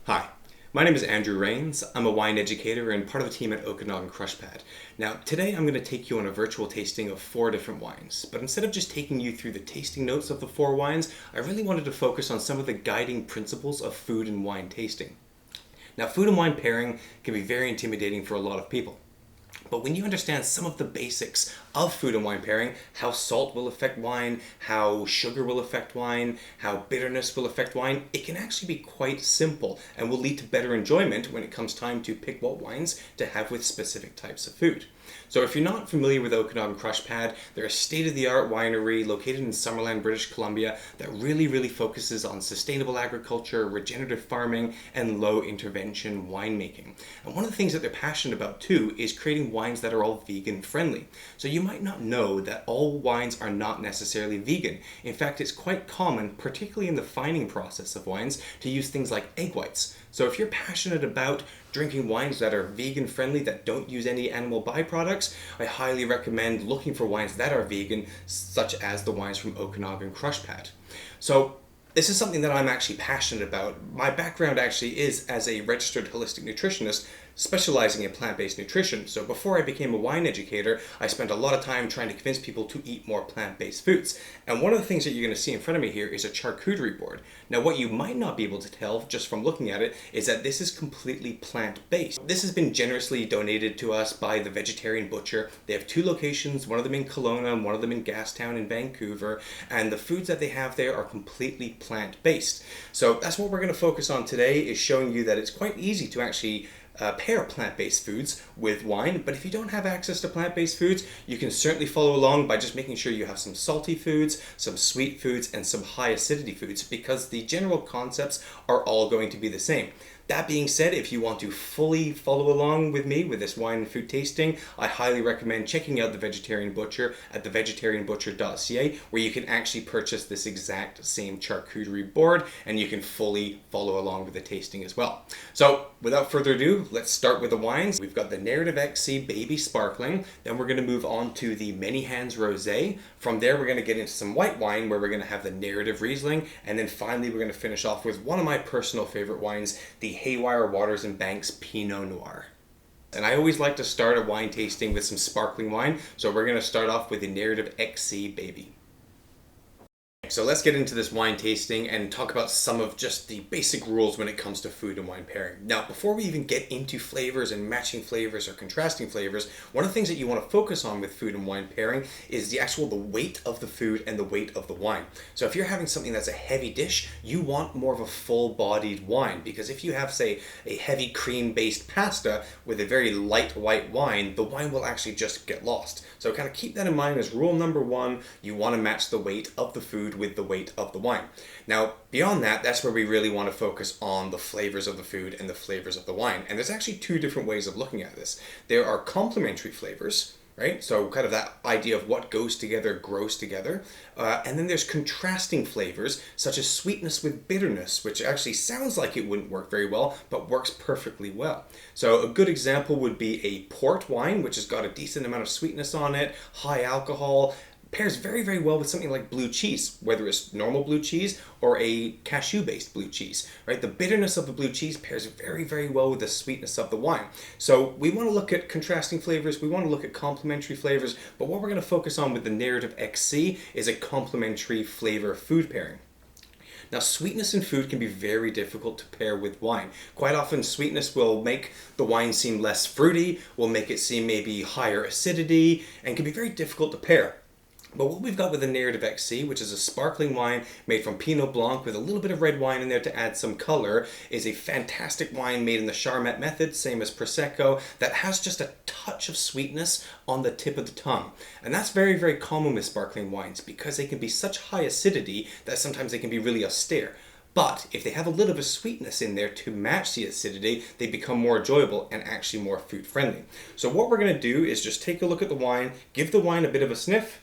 Hi, my name is Andrew Rains. I'm a wine educator and part of the team at Okanagan Crushpad. Now, today I'm going to take you on a virtual tasting of 4 different wines, but instead of just taking you through the tasting notes of the 4 wines, I really wanted to focus on some of the guiding principles of food and wine tasting. Now, food and wine pairing can be very intimidating for a lot of people. But when you understand some of the basics of food and wine pairing, how salt will affect wine, how sugar will affect wine, how bitterness will affect wine, it can actually be quite simple and will lead to better enjoyment when it comes time to pick what wines to have with specific types of food. So if you're not familiar with Okanagan Crushpad, they're a state-of-the-art winery located in Summerland, British Columbia that really focuses on sustainable agriculture, regenerative farming, and low-intervention winemaking. And one of the things that they're passionate about too is creating wines that are all vegan friendly. So you might not know that all wines are not necessarily vegan. In fact, it's quite common, particularly in the fining process of wines, to use things like egg whites. So if you're passionate about drinking wines that are vegan friendly, that don't use any animal byproducts, I highly recommend looking for wines that are vegan, such as the wines from Okanagan Crushpad. So this is something that I'm actually passionate about. My background actually is as a registered holistic nutritionist specializing in plant-based nutrition. So before I became a wine educator, I spent a lot of time trying to convince people to eat more plant-based foods. And one of the things that you're going to see in front of me here is a charcuterie board. Now, what you might not be able to tell just from looking at it is that this is completely plant-based. This has been generously donated to us by the Vegetarian Butcher. They have 2 locations, one of them in Kelowna and one of them in Gastown in Vancouver, and the foods that they have there are completely plant-based. So that's what we're going to focus on today, is showing you that it's quite easy to actually pair plant-based foods with wine, but if you don't have access to plant-based foods, you can certainly follow along by just making sure you have some salty foods, some sweet foods, and some high acidity foods, because the general concepts are all going to be the same. That being said, if you want to fully follow along with me with this wine and food tasting, I highly recommend checking out the Vegetarian Butcher at the vegetarianbutcher.ca, where you can actually purchase this exact same charcuterie board and you can fully follow along with the tasting as well. So without further ado, let's start with the wines. We've got the Narrative XC Baby Sparkling, then we're going to move on to the Many Hands Rosé. From there, we're going to get into some white wine where we're going to have the Narrative Riesling, and then finally we're going to finish off with one of my personal favorite wines, the Haywire Waters and Banks Pinot Noir. And I always like to start a wine tasting with some sparkling wine, so we're going to start off with the Narrative XC Baby. So let's get into this wine tasting and talk about some of just the basic rules when it comes to food and wine pairing. Now, before we even get into flavors and matching flavors or contrasting flavors, one of the things that you want to focus on with food and wine pairing is the weight of the food and the weight of the wine. So if you're having something that's a heavy dish, you want more of a full-bodied wine, because if you have, say, a heavy cream-based pasta with a very light white wine, the wine will actually just get lost. So kind of keep that in mind as rule number 1. You want to match the weight of the food with the weight of the wine. Now, beyond that, that's where we really want to focus on the flavors of the food and the flavors of the wine. And there's actually 2 different ways of looking at this. There are complementary flavors, right? So kind of that idea of what goes together grows together. And then there's contrasting flavors, such as sweetness with bitterness, which actually sounds like it wouldn't work very well, but works perfectly well. So a good example would be a port wine, which has got a decent amount of sweetness on it, high alcohol, pairs very well with something like blue cheese, whether it's normal blue cheese or a cashew-based blue cheese, right? The bitterness of the blue cheese pairs very well with the sweetness of the wine. So we want to look at contrasting flavors, we want to look at complementary flavors, but what we're going to focus on with the Narrative XC is a complementary flavor food pairing. Now, sweetness in food can be very difficult to pair with wine. Quite often, sweetness will make the wine seem less fruity, will make it seem maybe higher acidity, and can be very difficult to pair. But what we've got with the Narrative XC, which is a sparkling wine made from Pinot Blanc with a little bit of red wine in there to add some color, is a fantastic wine made in the Charmat method, same as Prosecco, that has just a touch of sweetness on the tip of the tongue. And that's very common with sparkling wines, because they can be such high acidity that sometimes they can be really austere. But if they have a little bit of sweetness in there to match the acidity, they become more enjoyable and actually more food friendly. So what we're going to do is just take a look at the wine, give the wine a bit of a sniff,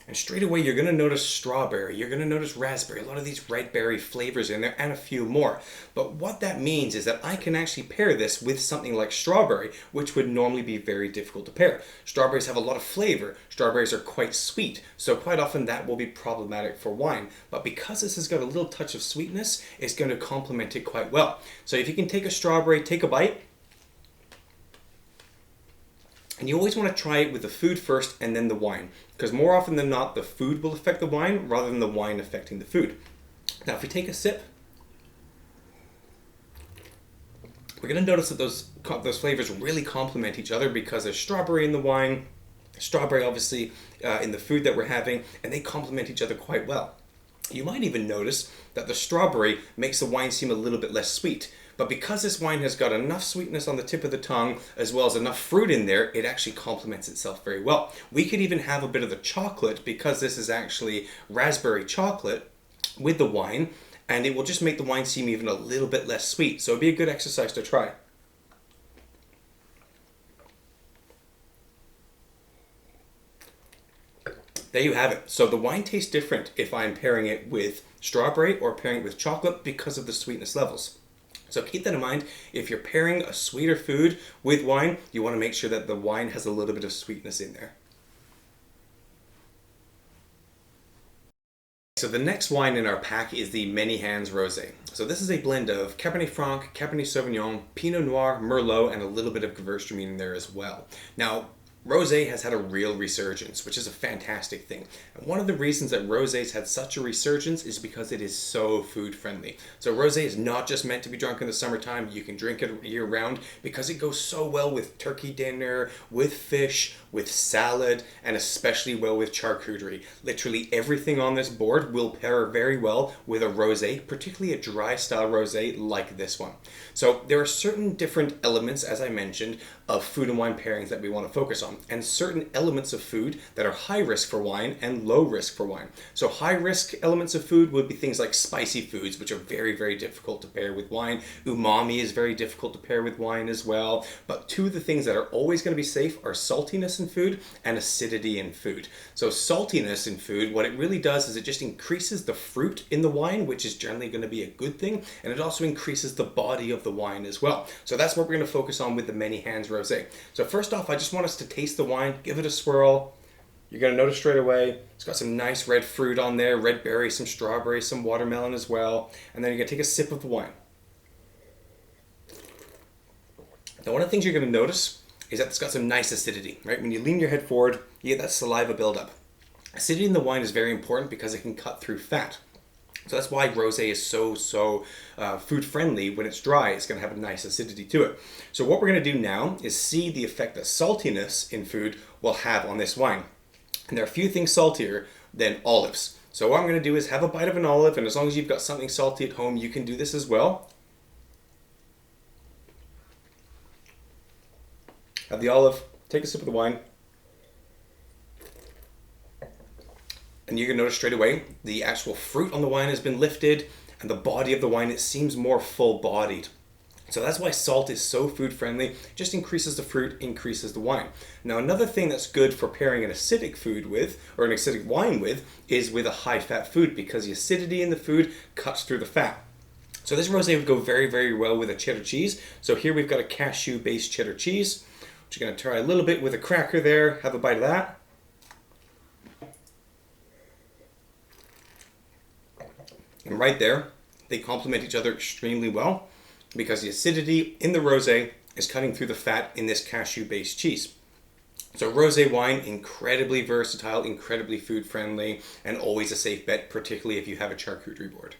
And straight away, you're going to notice strawberry, you're going to notice raspberry, a lot of these red berry flavors in there, and a few more. But what that means is that I can actually pair this with something like strawberry, which would normally be very difficult to pair. Strawberries have a lot of flavor. Strawberries are quite sweet, so quite often that will be problematic for wine. But because this has got a little touch of sweetness, it's going to complement it quite well. So if you can take a strawberry, take a bite. And you always want to try it with the food first and then the wine, because more often than not, the food will affect the wine rather than the wine affecting the food. Now, if we take a sip, we're going to notice that those flavors really complement each other because there's strawberry in the wine, strawberry obviously in the food that we're having, and they complement each other quite well. You might even notice that the strawberry makes the wine seem a little bit less sweet. But because this wine has got enough sweetness on the tip of the tongue, as well as enough fruit in there, it actually complements itself very well. We could even have a bit of the chocolate, because this is actually raspberry chocolate, with the wine, and it will just make the wine seem even a little bit less sweet. So it'd be a good exercise to try. There you have it. So the wine tastes different if I'm pairing it with strawberry or pairing it with chocolate because of the sweetness levels. So keep that in mind. If you're pairing a sweeter food with wine, you want to make sure that the wine has a little bit of sweetness in there. So the next wine in our pack is the Many Hands Rosé. So this is a blend of Cabernet Franc, Cabernet Sauvignon, Pinot Noir, Merlot, and a little bit of Gewürztraminer in there as well. Now, Rosé has had a real resurgence, which is a fantastic thing. And one of the reasons that Rosé's had such a resurgence is because it is so food friendly. So Rosé is not just meant to be drunk in the summertime. You can drink it year round because it goes so well with turkey dinner, with fish, with salad, and especially well with charcuterie. Literally everything on this board will pair very well with a rosé, particularly a dry style rosé like this one. So there are certain different elements, as I mentioned, of food and wine pairings that we want to focus on, and certain elements of food that are high risk for wine and low risk for wine. So high risk elements of food would be things like spicy foods, which are very, very difficult to pair with wine. Umami is very difficult to pair with wine as well. But two of the things that are always going to be safe are saltiness in food and acidity in food. So saltiness in food, what it really does is it just increases the fruit in the wine, which is generally going to be a good thing, and it also increases the body of the wine as well. So that's what we're going to focus on with the Many Hands Rosé. So first off, I just want us to taste the wine, give it a swirl. You're going to notice straight away, it's got some nice red fruit on there, red berry, some strawberry, some watermelon as well. And then you're going to take a sip of the wine. Now, one of the things you're going to notice is that it's got some nice acidity, right? When you lean your head forward, you get that saliva buildup. Acidity in the wine is very important because it can cut through fat. So that's why rosé is so food friendly. When it's dry, it's going to have a nice acidity to it. So what we're going to do now is see the effect that saltiness in food will have on this wine. And there are a few things saltier than olives. So what I'm going to do is have a bite of an olive, and as long as you've got something salty at home, you can do this as well. Have the olive, take a sip of the wine. And you're going to notice straight away the actual fruit on the wine has been lifted, and the body of the wine, it seems more full-bodied. So that's why salt is so food friendly. It just increases the fruit, increases the wine. Now, another thing that's good for pairing an acidic food with, or an acidic wine with, is with a high-fat food, because the acidity in the food cuts through the fat. So this rosé would go very, very well with a cheddar cheese. So here we've got a cashew-based cheddar cheese, which you're going to try a little bit with a cracker there. Have a bite of that. And right there, they complement each other extremely well because the acidity in the rosé is cutting through the fat in this cashew-based cheese. So rosé wine, incredibly versatile, incredibly food-friendly, and always a safe bet, particularly if you have a charcuterie board.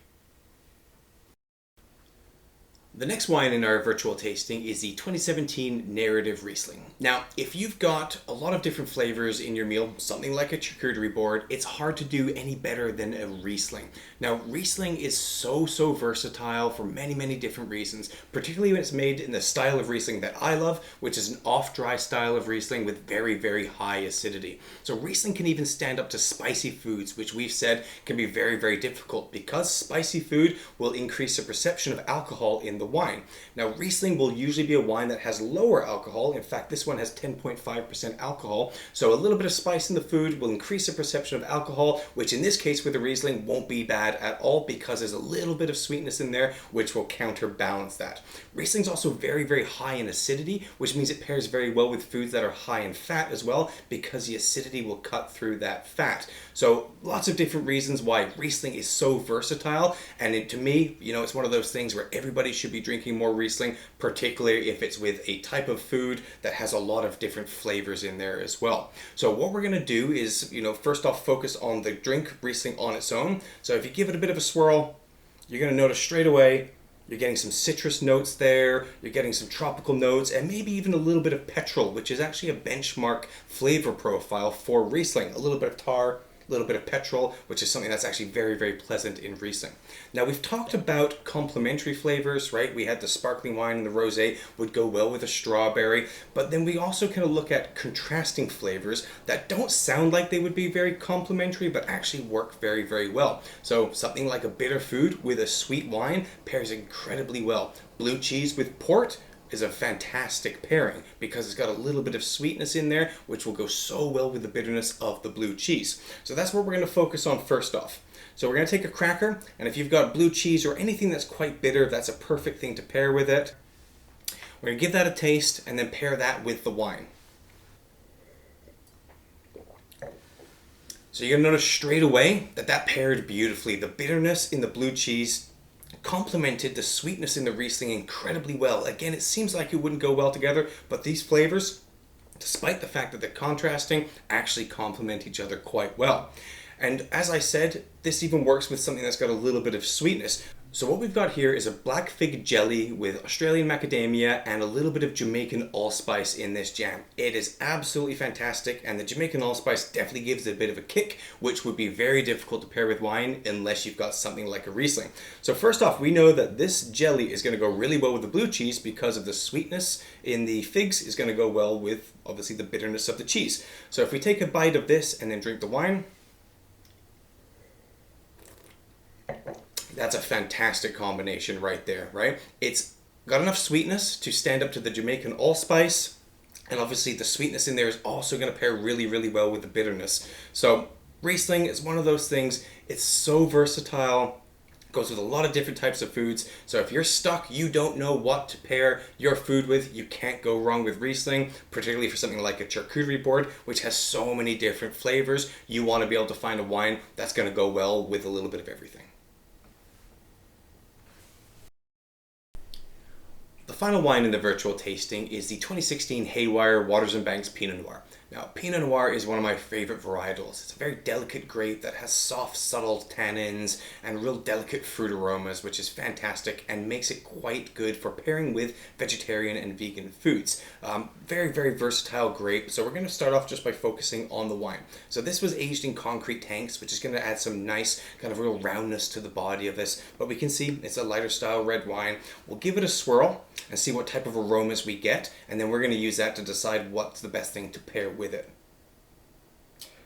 The next wine in our virtual tasting is the 2017 Narrative Riesling. Now, if you've got a lot of different flavors in your meal, something like a charcuterie board, it's hard to do any better than a Riesling. Now, Riesling is so versatile for many, many different reasons, particularly when it's made in the style of Riesling that I love, which is an off-dry style of Riesling with very, very high acidity. So Riesling can even stand up to spicy foods, which we've said can be very, very difficult because spicy food will increase the perception of alcohol in the the wine. Now, Riesling will usually be a wine that has lower alcohol. In fact, this one has 10.5% alcohol. So a little bit of spice in the food will increase the perception of alcohol, which in this case with the Riesling won't be bad at all because there's a little bit of sweetness in there, which will counterbalance that. Riesling's also very, very high in acidity, which means it pairs very well with foods that are high in fat as well, because the acidity will cut through that fat. So lots of different reasons why Riesling is so versatile, and to me, it's one of those things where everybody should be drinking more Riesling, particularly if it's with a type of food that has a lot of different flavors in there as well. So what we're going to do is, first off focus on the drink Riesling on its own. So if you give it a bit of a swirl, you're going to notice straight away you're getting some citrus notes there, you're getting some tropical notes, and maybe even a little bit of petrol, which is actually a benchmark flavor profile for Riesling. A little bit of tar, a little bit of petrol, which is something that's actually very, very pleasant in Riesling. Now, we've talked about complementary flavors, right? We had the sparkling wine and the rosé would go well with a strawberry, but then we also kind of look at contrasting flavors that don't sound like they would be very complementary, but actually work very, very well. So something like a bitter food with a sweet wine pairs incredibly well. Blue cheese with port is a fantastic pairing because it's got a little bit of sweetness in there, which will go so well with the bitterness of the blue cheese. So that's what we're going to focus on first off. So we're going to take a cracker, and if you've got blue cheese or anything that's quite bitter, that's a perfect thing to pair with it. We're going to give that a taste and then pair that with the wine. So you're going to notice straight away that paired beautifully. The bitterness in the blue cheese complemented the sweetness in the Riesling incredibly well. Again, it seems like it wouldn't go well together, but these flavors, despite the fact that they're contrasting, actually complement each other quite well. And as I said, this even works with something that's got a little bit of sweetness. So what we've got here is a black fig jelly with Australian macadamia and a little bit of Jamaican allspice in this jam. It is absolutely fantastic, and the Jamaican allspice definitely gives it a bit of a kick, which would be very difficult to pair with wine unless you've got something like a Riesling. So first off, we know that this jelly is going to go really well with the blue cheese because of the sweetness in the figs is going to go well with obviously the bitterness of the cheese. So if we take a bite of this and then drink the wine, that's a fantastic combination right there, right? It's got enough sweetness to stand up to the Jamaican allspice, and obviously the sweetness in there is also going to pair really, really well with the bitterness. So Riesling is one of those things, it's so versatile, goes with a lot of different types of foods. So if you're stuck, you don't know what to pair your food with, you can't go wrong with Riesling, particularly for something like a charcuterie board, which has so many different flavors. You want to be able to find a wine that's going to go well with a little bit of everything. The final wine in the virtual tasting is the 2016 Haywire Waters and Banks Pinot Noir. Now, Pinot Noir is one of my favorite varietals. It's a very delicate grape that has soft, subtle tannins and real delicate fruit aromas, which is fantastic and makes it quite good for pairing with vegetarian and vegan foods. Very, very versatile grape. So we're going to start off just by focusing on the wine. So this was aged in concrete tanks, which is going to add some nice kind of real roundness to the body of this. But we can see it's a lighter style red wine. We'll give it a swirl and see what type of aromas we get, and then we're going to use that to decide what's the best thing to pair with it.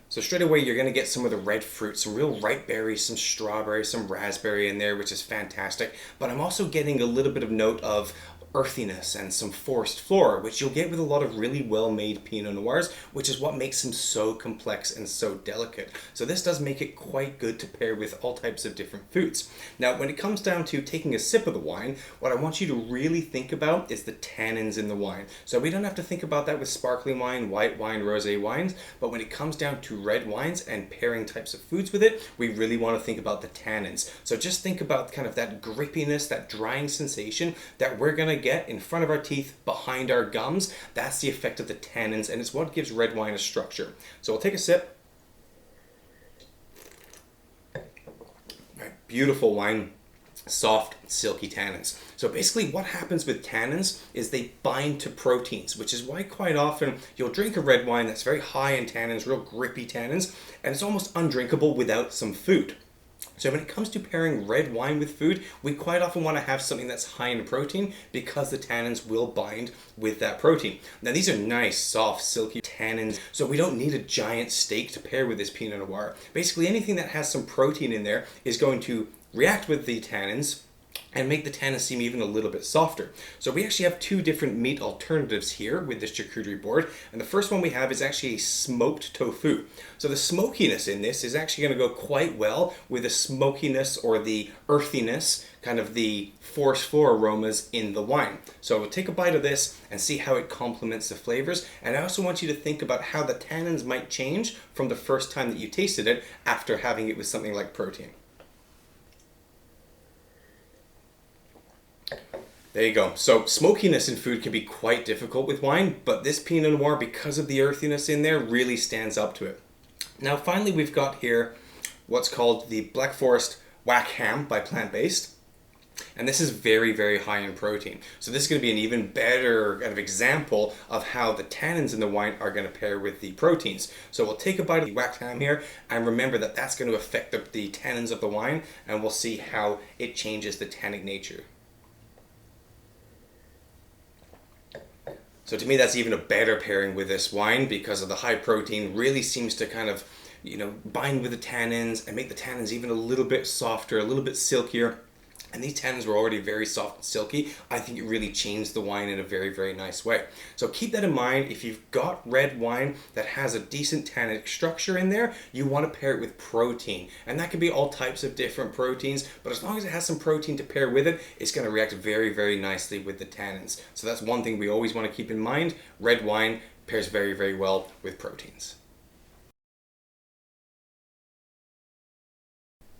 So straight away you're going to get some of the red fruit, some real ripe berries, some strawberry, some raspberry in there, which is fantastic. But I'm also getting a little bit of note of earthiness and some forest flora, which you'll get with a lot of really well-made Pinot Noirs, which is what makes them so complex and so delicate. So this does make it quite good to pair with all types of different foods. Now, when it comes down to taking a sip of the wine, what I want you to really think about is the tannins in the wine. So we don't have to think about that with sparkling wine, white wine, rosé wines, but when it comes down to red wines and pairing types of foods with it, we really want to think about the tannins. So just think about kind of that grippiness, that drying sensation that we're going to get in front of our teeth, behind our gums. That's the effect of the tannins, and it's what gives red wine a structure. So we'll take a sip. All right, beautiful wine, soft, silky tannins. So basically what happens with tannins is they bind to proteins, which is why quite often you'll drink a red wine that's very high in tannins, real grippy tannins, and it's almost undrinkable without some food. So when it comes to pairing red wine with food, we quite often want to have something that's high in protein because the tannins will bind with that protein. Now these are nice, soft, silky tannins, so we don't need a giant steak to pair with this Pinot Noir. Basically anything that has some protein in there is going to react with the tannins, and make the tannins seem even a little bit softer. So we actually have two different meat alternatives here with this charcuterie board. And the first one we have is actually a smoked tofu. So the smokiness in this is actually going to go quite well with the smokiness or the earthiness, kind of the forceful aromas in the wine. So we'll take a bite of this and see how it complements the flavors. And I also want you to think about how the tannins might change from the first time that you tasted it after having it with something like protein. There you go. So smokiness in food can be quite difficult with wine, but this Pinot Noir, because of the earthiness in there, really stands up to it. Now finally we've got here what's called the Black Forest Whack Ham by Plant Based. And this is very, very high in protein. So this is going to be an even better kind of example of how the tannins in the wine are going to pair with the proteins. So we'll take a bite of the whacked ham here, and remember that that's going to affect the tannins of the wine, and we'll see how it changes the tannic nature. So to me, that's even a better pairing with this wine because of the high protein really seems to kind of, bind with the tannins and make the tannins even a little bit softer, a little bit silkier. And these tannins were already very soft and silky. I think it really changed the wine in a very, very nice way. So keep that in mind. If you've got red wine that has a decent tannic structure in there, you want to pair it with protein. And that could be all types of different proteins, but as long as it has some protein to pair with it, it's going to react very, very nicely with the tannins. So that's one thing we always want to keep in mind. Red wine pairs very, very well with proteins.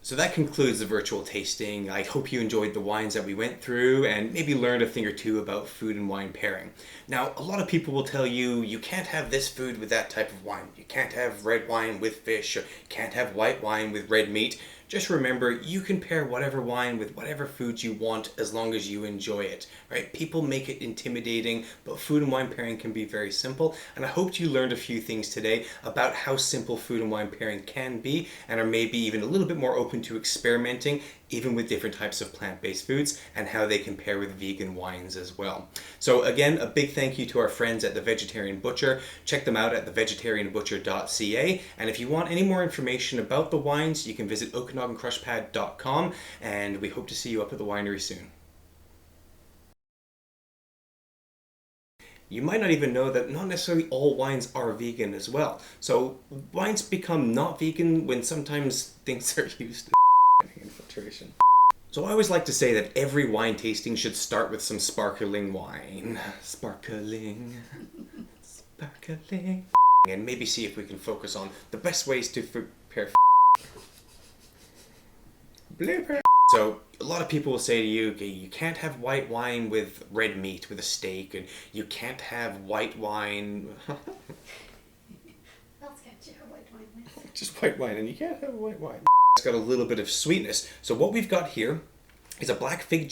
So that concludes the virtual tasting. I hope you enjoyed the wines that we went through and maybe learned a thing or two about food and wine pairing. Now, a lot of people will tell you, you can't have this food with that type of wine. You can't have red wine with fish, or you can't have white wine with red meat. Just remember, you can pair whatever wine with whatever food you want as long as you enjoy it, right? People make it intimidating, but food and wine pairing can be very simple. And I hope you learned a few things today about how simple food and wine pairing can be, and are maybe even a little bit more open to experimenting even with different types of plant-based foods and how they can pair with vegan wines as well. So again, a big thank you to our friends at The Vegetarian Butcher. Check them out at vegetarianbutcher.ca. And if you want any more information about the wines, you can visit okanagan.crushpad.com, and we hope to see you up at the winery soon. You might not even know that not necessarily all wines are vegan as well. So wines become not vegan when sometimes things are used infiltration. So I always like to say that every wine tasting should start with some sparkling wine. Sparkling. And maybe see if we can focus on the best ways to prepare blooper. So a lot of people will say to you, okay, you can't have white wine with red meat, with a steak, and you can't have white wine. That's got your white wine with. Just white wine, and you can't have white wine. It's got a little bit of sweetness. So what we've got here is a black fig